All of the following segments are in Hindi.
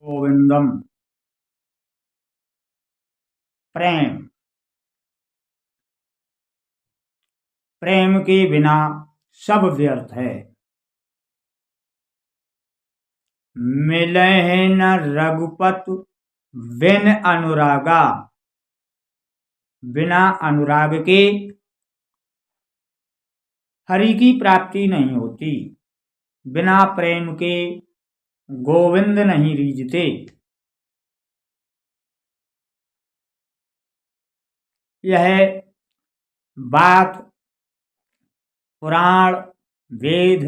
गोविंदम। प्रेम। प्रेम के बिना सब व्यर्थ है। मिलहि न रघुपत बिन अनुरागा। बिना अनुराग के हरि की प्राप्ति नहीं होती। बिना प्रेम के गोविंद नहीं रीझते। यह बात पुराण, वेद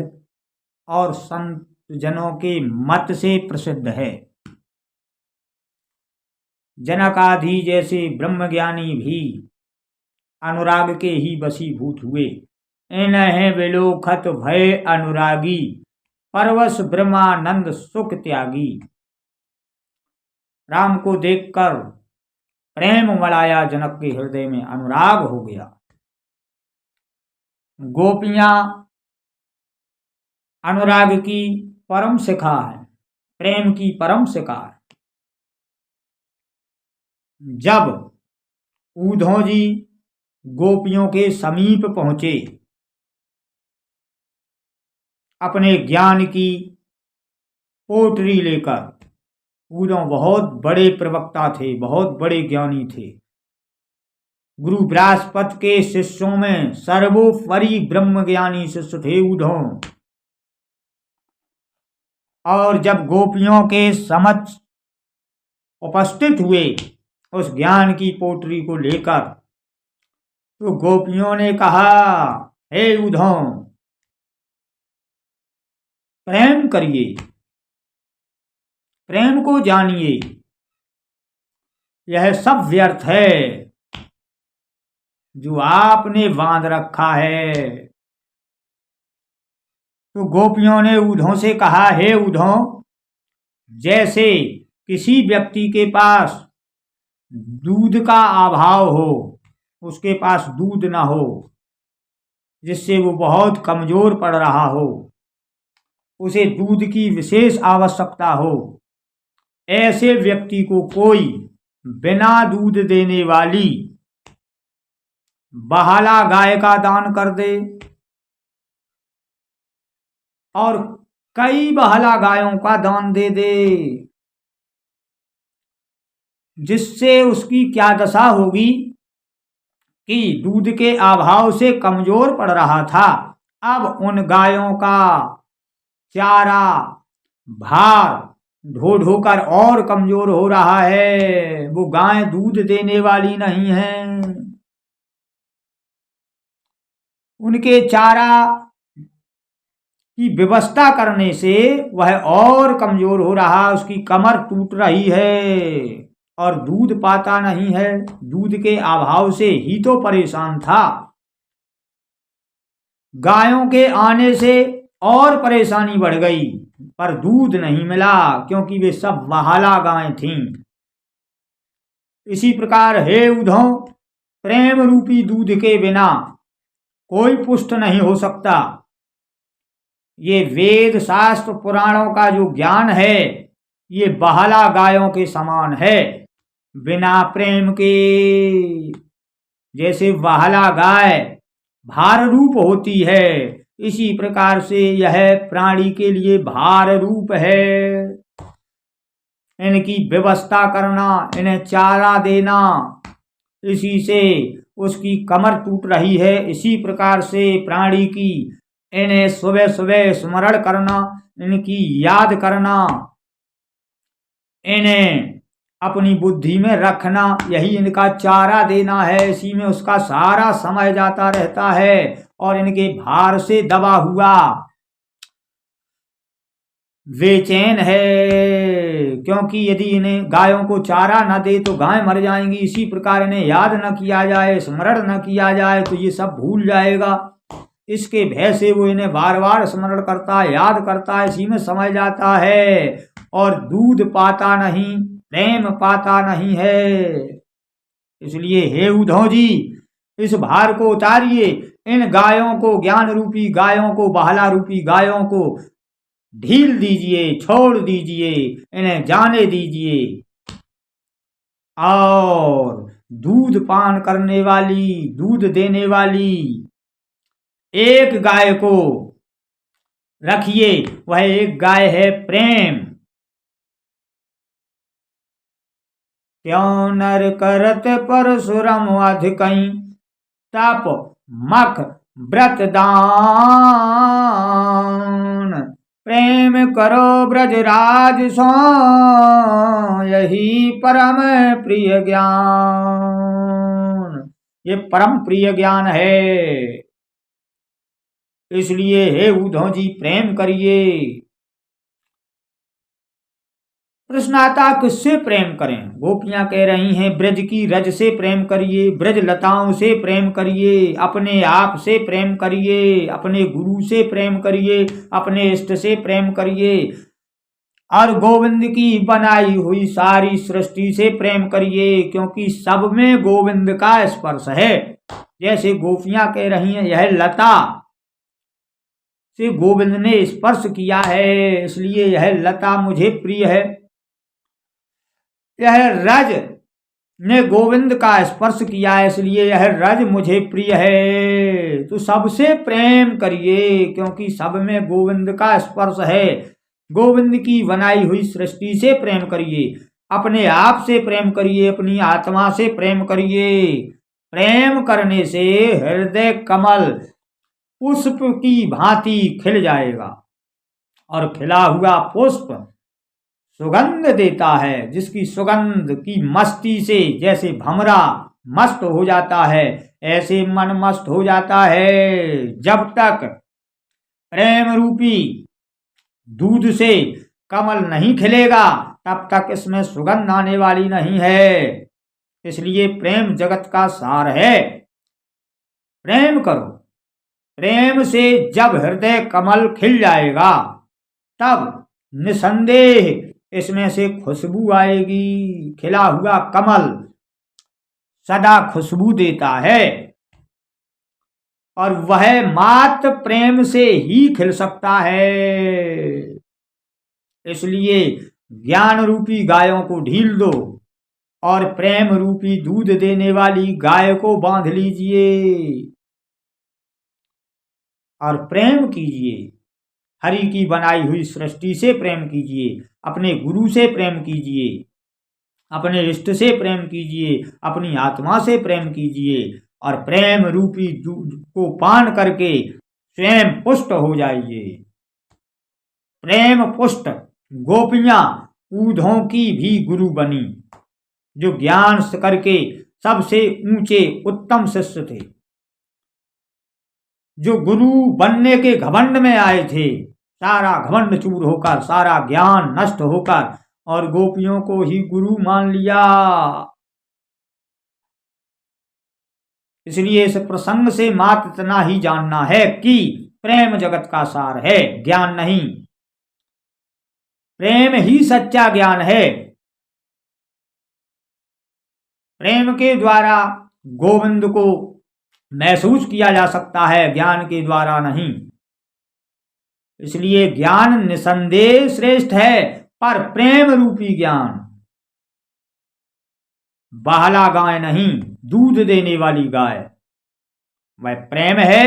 और संत जनों के मत से प्रसिद्ध है। जनक आदि जैसे ब्रह्मज्ञानी भी अनुराग के ही वशीभूत हुए। इन्हें विलोखत भय अनुरागी, परवश ब्रह्मानंद सुख त्यागी। राम को देखकर प्रेम मलाया, जनक के हृदय में अनुराग हो गया। गोपियां अनुराग की परम शिखा है, प्रेम की परम शिखा है। जब उद्धव जी गोपियों के समीप पहुंचे, अपने ज्ञान की पोटरी लेकर। उद्धव बहुत बड़े प्रवक्ता थे, बहुत बड़े ज्ञानी थे। गुरु बृहस्पति के शिष्यों में सर्वोपरि ब्रह्मज्ञानी शिष्य थे उद्धव। और जब गोपियों के समक्ष उपस्थित हुए उस ज्ञान की पोटरी को लेकर, तो गोपियों ने कहा, हे उद्धव, प्रेम करिए, प्रेम को जानिए, यह सब व्यर्थ है जो आपने बांध रखा है। तो गोपियों ने उद्धव से कहा, हे उद्धव, जैसे किसी व्यक्ति के पास दूध का अभाव हो, उसके पास दूध ना हो, जिससे वो बहुत कमजोर पड़ रहा हो, उसे दूध की विशेष आवश्यकता हो, ऐसे व्यक्ति को कोई बिना दूध देने वाली बहाला गाय का दान कर दे और कई बहाला गायों का दान दे दे, जिससे उसकी क्या दशा होगी कि दूध के अभाव से कमजोर पड़ रहा था, अब उन गायों का चारा भार ढो ढोकर और कमजोर हो रहा है, वो गाय दूध देने वाली नहीं है। उनके चारा की व्यवस्था करने से वह और कमजोर हो रहा, उसकी कमर टूट रही है और दूध पाता नहीं है। दूध के अभाव से ही तो परेशान था, गायों के आने से और परेशानी बढ़ गई, पर दूध नहीं मिला क्योंकि वे सब बहाला गायें थीं। इसी प्रकार हे उद्धव, प्रेम रूपी दूध के बिना कोई पुष्ट नहीं हो सकता। ये वेद शास्त्र पुराणों का जो ज्ञान है, ये बहाला गायों के समान है। बिना प्रेम के, जैसे बहाला गाय भार रूप होती है, इसी प्रकार से यह प्राणी के लिए भार रूप है। इनकी व्यवस्था करना, इन्हें चारा देना, इसी से उसकी कमर टूट रही है। इसी प्रकार से प्राणी की इन्हें सुबह सुबह स्मरण करना, इनकी याद करना, इन्हें अपनी बुद्धि में रखना, यही इनका चारा देना है। इसी में उसका सारा समय जाता रहता है और इनके भार से दबा हुआ बेचैन है, क्योंकि यदि इन्हें गायों को चारा न दे तो गाय मर जाएंगी। इसी प्रकार इन्हें याद न किया जाए, स्मरण न किया जाए तो ये सब भूल जाएगा। इसके भय से वो इन्हें बार बार स्मरण करता है, याद करता है, इसी में समय जाता है और दूध पाता नहीं, प्रेम पाता नहीं है। इसलिए हे उद्धव जी, इस भार को उतारिए। इन गायों को, ज्ञान रूपी गायों को, बहला रूपी गायों को ढील दीजिए, छोड़ दीजिए, इन्हें जाने दीजिए। और दूध पान करने वाली, दूध देने वाली एक गाय को रखिए, वह एक गाय है प्रेम। त्यों नर करत परशुराम अधिकई, तप मख व्रत दान। प्रेम करो ब्रजराज सो, यही परम प्रिय ज्ञान। ये परम प्रिय ज्ञान है। इसलिए हे उद्धव जी प्रेम करिए। प्रश्न आता किससे प्रेम करें? गोपियां कह रही हैं ब्रज की रज से प्रेम करिए, ब्रज लताओं से प्रेम करिए, अपने आप से प्रेम करिए, अपने गुरु से प्रेम करिए, अपने इष्ट से प्रेम करिए, और गोविंद की बनाई हुई सारी सृष्टि से प्रेम करिए, क्योंकि सब में गोविंद का स्पर्श है। जैसे गोपियां कह रही हैं यह लता से गोविंद ने स्पर्श किया है, इसलिए यह लता मुझे प्रिय है। यह रज ने गोविंद का स्पर्श किया है, इसलिए यह रज मुझे प्रिय है। तो सबसे प्रेम करिए, क्योंकि सब में गोविंद का स्पर्श है। गोविंद की बनाई हुई सृष्टि से प्रेम करिए, अपने आप से प्रेम करिए, अपनी आत्मा से प्रेम करिए। प्रेम करने से हृदय कमल पुष्प की भांति खिल जाएगा, और खिला हुआ पुष्प सुगंध देता है, जिसकी सुगंध की मस्ती से जैसे भमरा मस्त हो जाता है, ऐसे मन मस्त हो जाता है। जब तक प्रेम रूपी दूध से कमल नहीं खिलेगा, तब तक इसमें सुगंध आने वाली नहीं है। इसलिए प्रेम जगत का सार है। प्रेम करो। प्रेम से जब हृदय कमल खिल जाएगा, तब निसंदेह इसमें से खुशबू आएगी। खिला हुआ कमल सदा खुशबू देता है, और वह मात्र प्रेम से ही खिल सकता है। इसलिए ज्ञान रूपी गायों को ढील दो, और प्रेम रूपी दूध देने वाली गाय को बांध लीजिए, और प्रेम कीजिए। हरि की बनाई हुई सृष्टि से प्रेम कीजिए, अपने गुरु से प्रेम कीजिए, अपने इष्ट से प्रेम कीजिए, अपनी आत्मा से प्रेम कीजिए, और प्रेम रूपी दूध को पान करके स्वयं पुष्ट हो जाइए। प्रेम पुष्ट गोपियां उद्धव की भी गुरु बनी, जो ज्ञान करके सबसे ऊंचे उत्तम शिष्य थे, जो गुरु बनने के घमंड में आए थे। सारा घमंड चूर होकर, सारा ज्ञान नष्ट होकर, और गोपियों को ही गुरु मान लिया। इसलिए इस प्रसंग से मात्र इतना ही जानना है कि प्रेम जगत का सार है, ज्ञान नहीं। प्रेम ही सच्चा ज्ञान है। प्रेम के द्वारा गोविंद को महसूस किया जा सकता है, ज्ञान के द्वारा नहीं। इसलिए ज्ञान निसंदेह श्रेष्ठ है, पर प्रेम रूपी ज्ञान बहला गाय नहीं, दूध देने वाली गाय वह प्रेम है।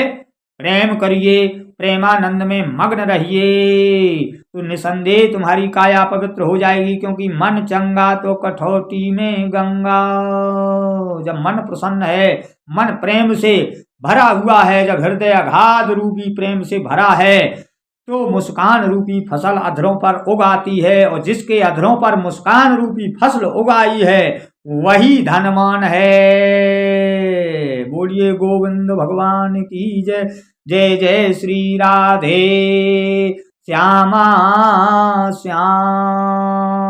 प्रेम करिए, प्रेमानंद में मग्न रहिए, तो निसंदेह तुम्हारी काया पवित्र हो जाएगी। क्योंकि मन चंगा तो कठौती में गंगा। जब मन प्रसन्न है, मन प्रेम से भरा हुआ है, जब हृदय अगाध रूपी प्रेम से भरा है, तो मुस्कान रूपी फसल अधरों पर उगाती है, और जिसके अधरों पर मुस्कान रूपी फसल उगाई है वही धनवान है। बोलिए गोविंद भगवान की जय। जय जय श्री राधे श्यामा श्याम।